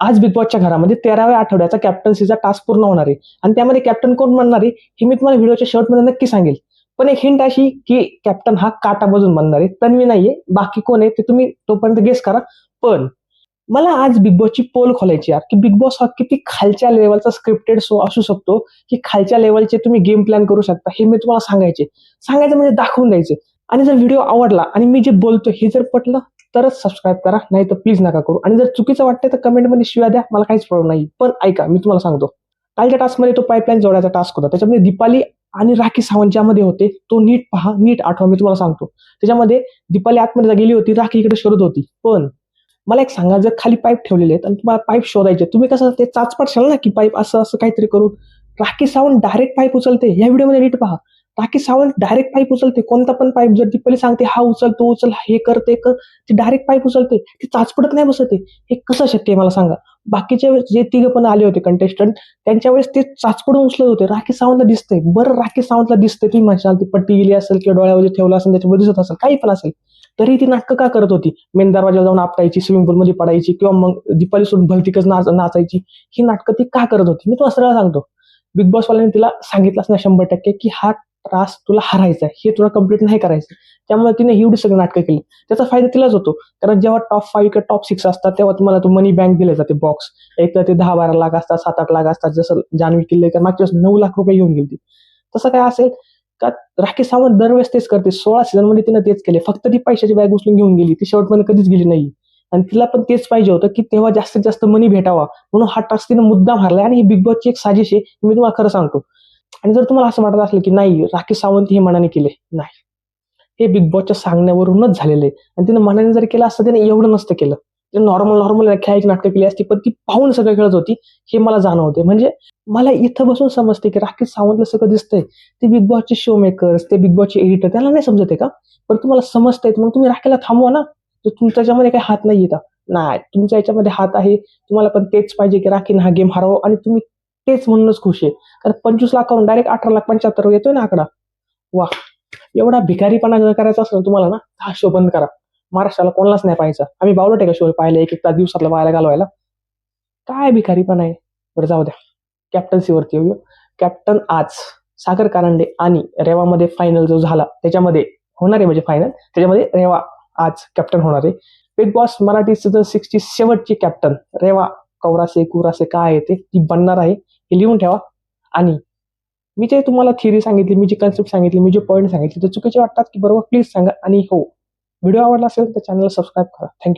आज बिग बॉसच्या घरामध्ये 13व्या आठवड्याचा कॅप्टन्सीचा टास्क पूर्ण होणार आहे आणि त्यामध्ये कॅप्टन कोण बनणार आहे हे मी तुम्हाला व्हिडिओच्या शेवटमध्ये नक्की सांगेल. पण एक हिंट अशी की कॅप्टन हा काटा बाजून बनणार आहे, तन्वी नाहीये. बाकी कोण आहे ते तुम्ही तोपर्यंत गेस करा. पण मला आज बिग बॉसची पोल खोलायची यार, की बिग बॉस हा किती खालच्या लेवलचा स्क्रिप्टेड शो असू शकतो, की खालच्या लेवलचे तुम्ही गेम प्लॅन करू शकता. हे मी तुम्हाला सांगायचं म्हणजे दाखवून द्यायचं. आणि जर व्हिडिओ आवडला आणि मी जे बोलतो हे जर पटलं तरच सबस्क्राईब करा, नाही तर प्लीज नका करू. आणि जर चुकीचं वाटतंय तर कमेंटमध्ये शिव्या द्या, मला काहीच प्रॉब्लेम नाही. पण ऐका, मी तुम्हाला सांगतो, कालच्या टास्कमध्ये तो पाईपलाईन जोडायचा टास्क होता. त्याच्यामध्ये दीपाली आणि राखी सावंत ज्यामध्ये होते, तो नीट पहा, नीट आठवा, मी तुम्हाला सांगतो. त्याच्यामध्ये दीपाली आतमध्ये गेली होती, राखी इकडे शोधत होती. पण मला एक सांगा, जर खाली पाईप ठेवलेले आहेत आणि तुम्हाला पाईप शोधायचे, तुम्ही कसं ते चाचपडशाल ना, की पाईप असं असं काहीतरी करून. राखी सावंत डायरेक्ट पाईप उचलते. या व्हिडिओमध्ये नीट पहा, राखी सावंत डायरेक्ट पाईप उचलते. कोणता पण पाईप जर दीपाली सांगते हा उचल, तो उचल, हे कर, ते कर, ती डायरेक्ट पाईप उचलते. ती चाचपडत नाही बसते. हे कसं शक्य आहे मला सांगा. बाकीचे जे तिघं पण आले होते कंटेस्टंट, त्यांच्या वेळेस ते चाचपडून उचलत होते. राखी सावंतला दिसतंय. बरं, राखी सावंतला दिसतंय, तुम्ही म्हणशाल ती पट्टी गेली असेल किंवा डोळ्यावर ठेवलं असेल त्याच्यावर दिसत असेल, काही पण असेल, तरी ती नाटकं का करत होती? मेन दरवाजाला जाऊन आपटायची, स्विमिंग पूलमध्ये पडायची किंवा मग दीपाली सोडून भलतीकच नाचायची. ही नाटकं ती का करत होती? मी तुम्हाला सरळ सांगतो, बिग बॉसवाल्याने तिला सांगितलंच ना 100% की हा टास्क तुला हरायचा आहे, हे तुला कम्प्लीट नाही करायचं. त्यामुळे तिने एवढी सगळी नाटकं केली. त्याचा फायदा तिलाच होतो, कारण जेव्हा टॉप 5 किंवा टॉप 6 असतात तेव्हा तुम्हाला तो मनी बँक दिले जाते बॉक्स. एक तर ते 10-12 लाख असतात, 7-8 लाख असतात. जसं जान्हवी किल्लेकर मागच्या वेळेस 9 लाख रुपये घेऊन गेली. तसं काय असेल का? राखी सावंत दरवेळेस तेच करते. 16 सीझनमध्ये तिनं तेच केले. फक्त ती पैशाची बॅग उचलून घेऊन गेली, ती शेवटपर्यंत कधीच गेली नाही. आणि तिला पण तेच पाहिजे होतं की तेव्हा जास्तीत जास्त मनी भेटावा, म्हणून हा टास्क तिने मुद्दाम हारलाय. आणि ही बिग बॉसची एक साजिश आहे, मी तुम्हाला खरं सांगतो. आणि जर तुम्हाला असं वाटत असेल की नाही राखी सावंत हे मनाने केले, नाही, हे बिग बॉसच्या सांगण्यावरूनच झालेलं आहे. आणि तिने मनाने जर केलं असतं त्याने एवढं नसतं केलं. ते नॉर्मल खेळायची नाटकं केली असती, पण ती पाहून सगळं खेळत होती, हे मला जाणवते. म्हणजे मला इथं बसून समजते की राखी सावंतला सगळं दिसतंय. ते बिग बॉसचे शो मेकर्स, ते बिग बॉसचे एडिटर, त्याला नाही समजते का? पण तुम्हाला समजतंय, मग तुम्ही राखीला थांबवा ना. तर तुमच्यामध्ये काही हात नाही येतात. नाही, तुमच्या याच्यामध्ये हात आहे. तुम्हाला पण तेच पाहिजे की राखीने हा गेम हरवा, आणि तुम्ही तेच म्हणूनच खुश आहे. कारण 25 लाखावरून डायरेक्ट 18,75,000 येतोय ना आकडा. वा, एवढा भिकारीपणा जर करायचा असेल तुम्हाला ना, हा शो बंद करा. महाराष्ट्राला कोणालाच नाही पाहायचा. आम्ही बावळट आहे का शो पाहिला एक तास दिवसातला वाया घालवायला? काय भिकारीपणा आहे. बरं, जाऊ द्या. कॅप्टन्सीवरती येऊया. कॅप्टन आज सागर कारंडे आणि रेवामध्ये फायनल जो झाला त्याच्यामध्ये होणार आहे, म्हणजे फायनल त्याच्यामध्ये रेवा आज कॅप्टन होणार आहे. बिग बॉस मराठी सीझन 6 शेवटची कॅप्टन रेवा कौरासे कुरासे काय आहे ते ती बनणार आहे, हे लिहून ठेवा. आणि मी जे तुम्हाला थिअरी सांगितली, मी जी कन्सेप्ट सांगितली, मी जे पॉईंट सांगितले ते चुकीचे वाटतात की बरोबर, प्लीज सांगा. आणि हो, व्हिडिओ आवडला असेल तर चॅनलला सबस्क्राईब करा. थँक्यू.